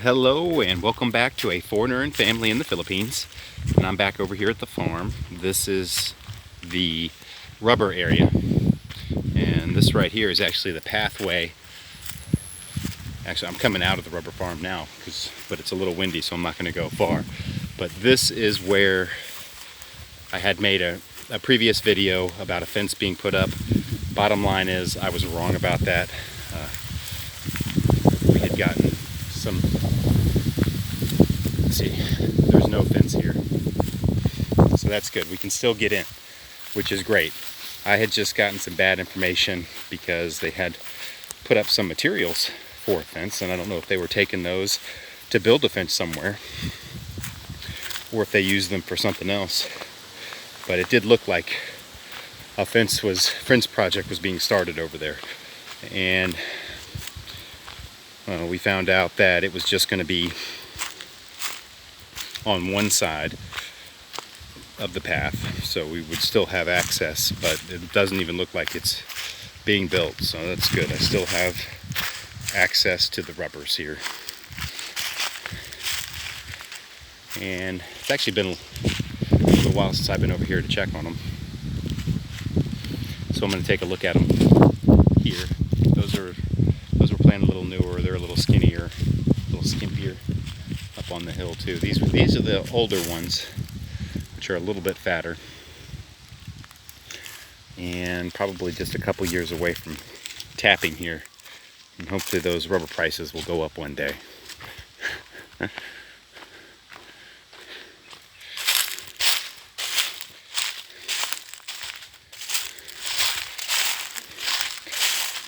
Hello and welcome back to A Foreigner and Family in the Philippines. And I'm back over here at the farm. This is the rubber area. And this right here is actually the pathway. Actually, I'm coming out of the rubber farm now, but it's a little windy, so I'm not going to go far. But this is where I had made a previous video about a fence being put up. Bottom line is I was wrong about that. We had gotten some... See, there's no fence here, so that's good. We can still get in, which is great. I had just gotten some bad information because they had put up some materials for a fence, and I don't know if they were taking those to build a fence somewhere or if they used them for something else. But it did look like a fence project was being started over there, and we found out that it was just going to be on one side of the path, so we would still have access, but it doesn't even look like it's being built, so that's good. I still have access to the rubbers here. And it's actually been a little while since I've been over here to check on them, so I'm going to take a look at them here. Those were planted a little newer. They're a little skinnier, a little skimpier up on the hill too. These are the older ones, which are a little bit fatter, and probably just a couple years away from tapping here. And hopefully those rubber prices will go up one day.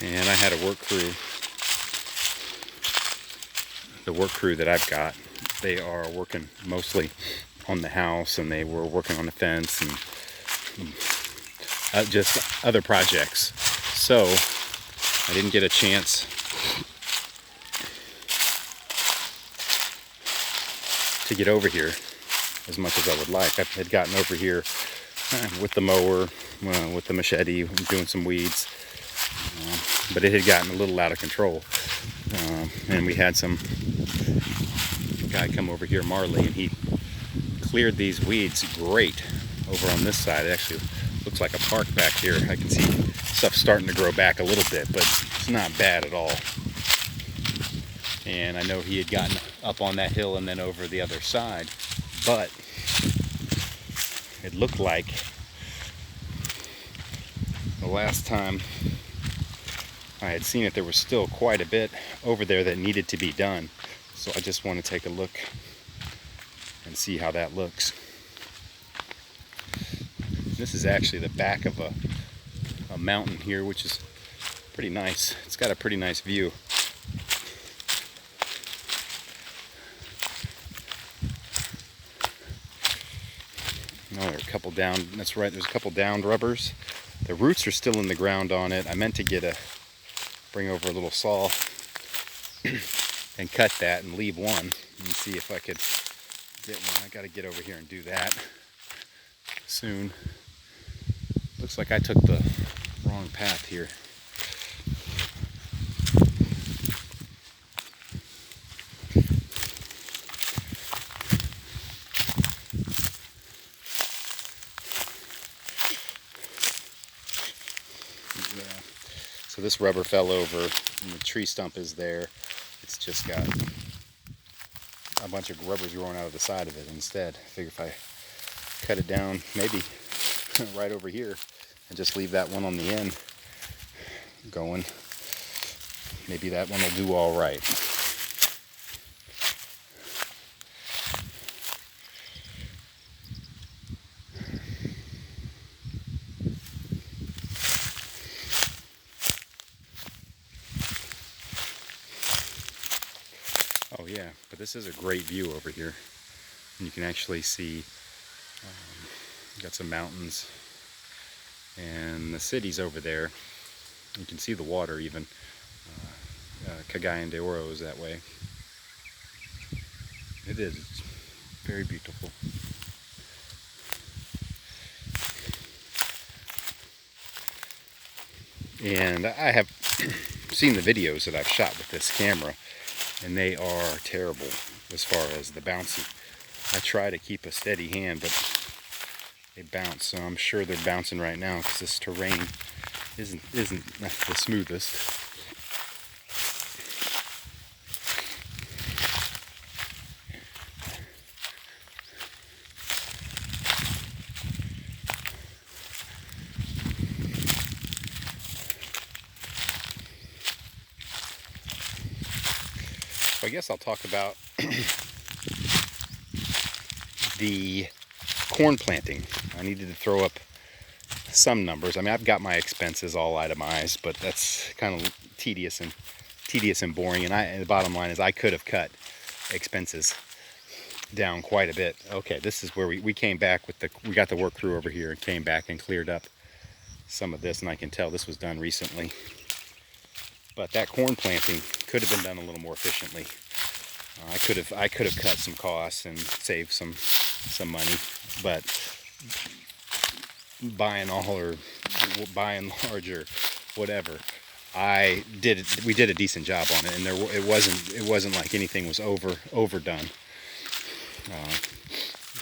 And I had a work crew. The work crew that I've got, they are working mostly on the house, and they were working on the fence and just other projects. So I didn't get a chance to get over here as much as I would like. I had gotten over here with the mower, with the machete, doing some weeds, but it had gotten a little out of control. And we had some guy come over here, Marley, and he cleared these weeds great over on this side. It actually looks like a park back here. I can see stuff starting to grow back a little bit, but it's not bad at all. And I know he had gotten up on that hill and then over the other side, but it looked like the last time I had seen it, there was still quite a bit over there that needed to be done. So I just want to take a look and see how that looks. This is actually the back of a mountain here, which is pretty nice. It's got a pretty nice view. Oh, there are a couple down. That's right, there's a couple downed rubbers. The roots are still in the ground on it. I meant to bring over a little saw and cut that and leave one and see if I could get one. I got to get over here and do that soon. Looks like I took the wrong path here. So this rubber fell over, and the tree stump is there. It's just got a bunch of rubbers growing out of the side of it instead. I figure if I cut it down, maybe right over here, and just leave that one on the end going, maybe that one will do all right. Oh yeah, but this is a great view over here. And you can actually see, got some mountains, and the city's over there. You can see the water even. Cagayan de Oro is that way. It is. It's very beautiful. And I have seen the videos that I've shot with this camera, and they are terrible as far as the bouncy. I try to keep a steady hand, but they bounce, so I'm sure they're bouncing right now because this terrain isn't the smoothest. So I guess I'll talk about the corn planting. I needed to throw up some numbers. I mean, I've got my expenses all itemized, but that's kind of tedious and boring. And the bottom line is I could have cut expenses down quite a bit. Okay, this is where we came back with we got the work crew over here and came back and cleared up some of this, and I can tell this was done recently. But that corn planting could have been done a little more efficiently. I could have cut some costs and saved some money, but by and large or whatever, we did a decent job on it, and it wasn't like anything was overdone.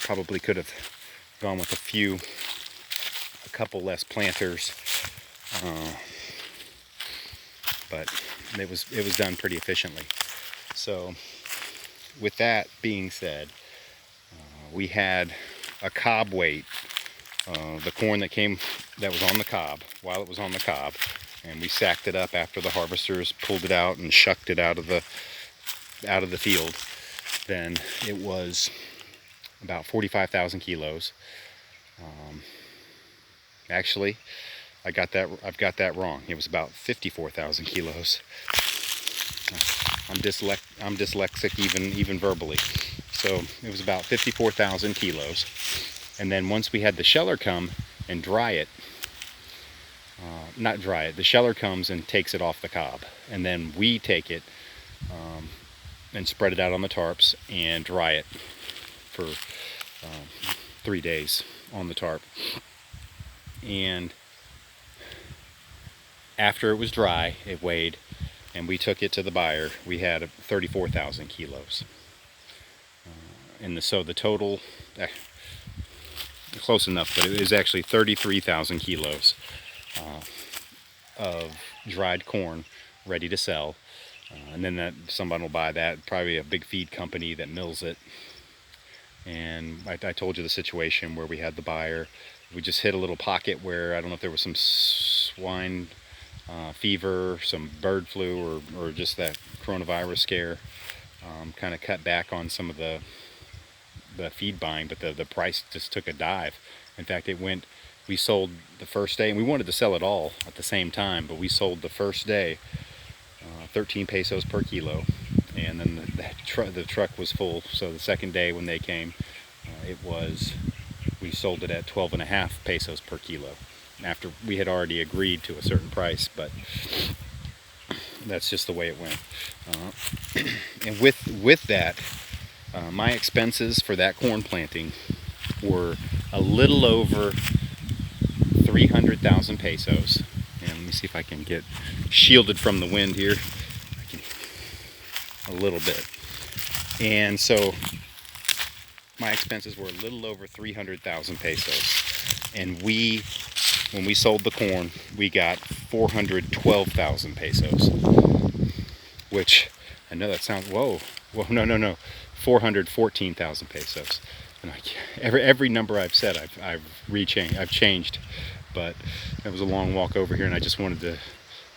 Probably could have gone with a couple less planters, but it was done pretty efficiently. So with that being said, we had a cob weight, the corn that was on the cob, while it was on the cob, and we sacked it up after the harvesters pulled it out and shucked it out of the field. Then it was about 45,000 kilos. Actually, I've got that wrong. It was about 54,000 kilos. I'm dyslexic even verbally. So it was about 54,000 kilos. And then once we had the sheller come and dry it, the sheller comes and takes it off the cob. And then we take it and spread it out on the tarps and dry it for 3 days on the tarp. And after it was dry, it weighed, and we took it to the buyer. We had 34,000 kilos. So the total, close enough, but it was actually 33,000 kilos of dried corn ready to sell. And then somebody will buy that, probably a big feed company that mills it. And I told you the situation where we had the buyer. We just hit a little pocket where, I don't know if there was some swine fever, some bird flu, or just that coronavirus scare. Kind of cut back on some of the feed buying, but the price just took a dive. In fact, we sold the first day, and we wanted to sell it all at the same time, but we sold the first day 13 pesos per kilo, and then the truck was full. So the second day when they came, we sold it at 12.5 pesos per kilo, after we had already agreed to a certain price, but that's just the way it went. And with that, my expenses for that corn planting were a little over 300,000 pesos. And let me see if I can get shielded from the wind here. A little bit. And so my expenses were a little over 300,000 pesos. And when we sold the corn, we got 412,000 pesos. Which, I know that sounds, whoa, no. 414,000 pesos. And every number I've said, I've changed. But it was a long walk over here, and I just wanted to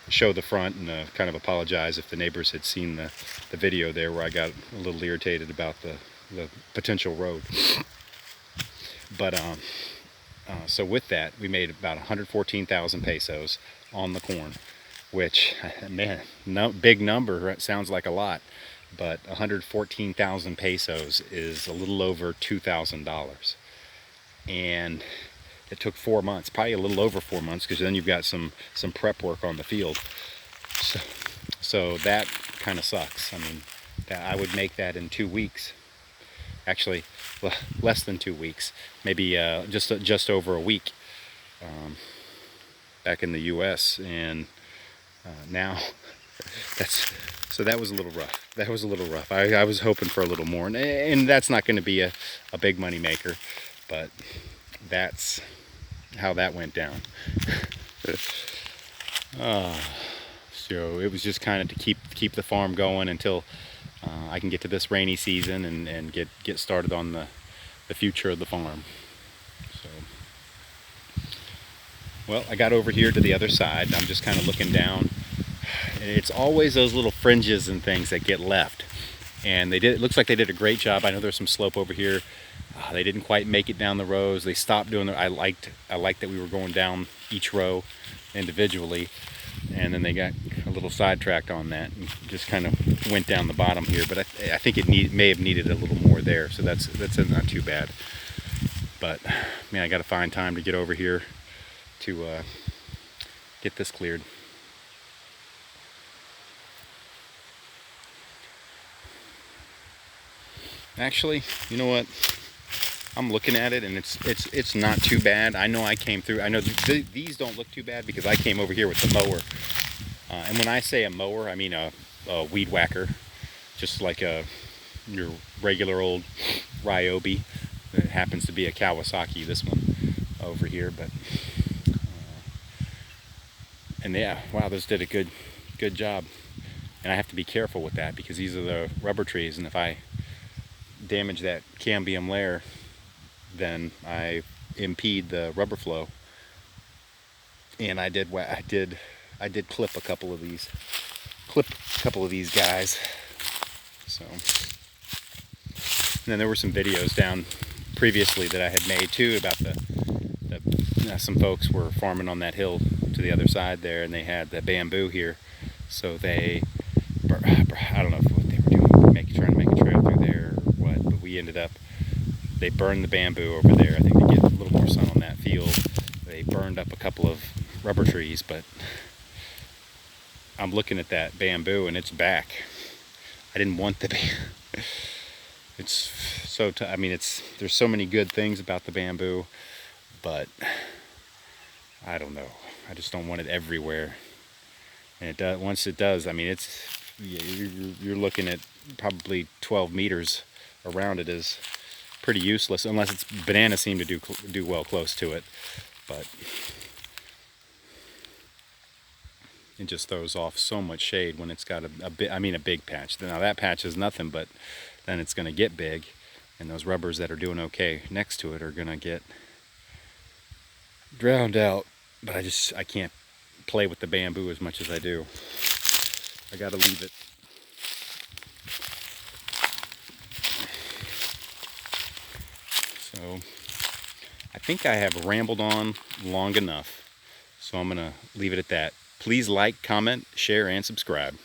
show the front and kind of apologize if the neighbors had seen the video there where I got a little irritated about the potential road. But so with that, we made about 114,000 pesos on the corn, which, man, big number. It sounds like a lot, but 114,000 pesos is a little over $2,000. And it took 4 months, probably a little over 4 months, because then you've got some prep work on the field. So that kind of sucks. I mean, I would make that in 2 weeks. Actually, less than 2 weeks, maybe just over a week back in the U.S. And now So that was a little rough. That was a little rough. I was hoping for a little more, and that's not going to be a big money maker, but that's how that went down. So it was just kind of to keep the farm going until I can get to this rainy season and get started on the future of the farm. So, well, I got over here to the other side. I'm just kind of looking down. And it's always those little fringes and things that get left. And it looks like they did a great job. I know there's some slope over here. They didn't quite make it down the rows. They stopped doing it. I liked that we were going down each row individually. And then they got a little sidetracked on that and just kind of went down the bottom here. But I think it may have needed a little more there. So that's not too bad. But man, I got to find time to get over here to get this cleared. Actually, you know what? I'm looking at it and it's not too bad. I know I came through. I know these don't look too bad because I came over here with the mower. And when I say a mower, I mean a weed whacker, just like your regular old Ryobi. It happens to be a Kawasaki, this one over here, but and yeah, wow, those did a good job. And I have to be careful with that because these are the rubber trees, and if I damage that cambium layer, then I impede the rubber flow. And I did clip a couple of these guys. So, and then there were some videos down previously that I had made too about some folks were farming on that hill to the other side there, and they had the bamboo here, so I don't know what they were doing, trying to make a trail through there or what, but they burned the bamboo over there, I think, to get a little more sun on that field. They burned up a couple of rubber trees, but I'm looking at that bamboo and it's back. I didn't want the bamboo. It's so I mean, there's so many good things about the bamboo, but I don't know. I just don't want it everywhere. And once it does, I mean, you're looking at probably 12 meters around it is pretty useless, unless bananas seem to do well close to it, but it just throws off so much shade when it's got a big patch. Now that patch is nothing, but then it's going to get big, and those rubbers that are doing okay next to it are going to get drowned out. But I can't play with the bamboo as much as I do. I got to leave it. So I think I have rambled on long enough, so I'm going to leave it at that. Please like, comment, share, and subscribe.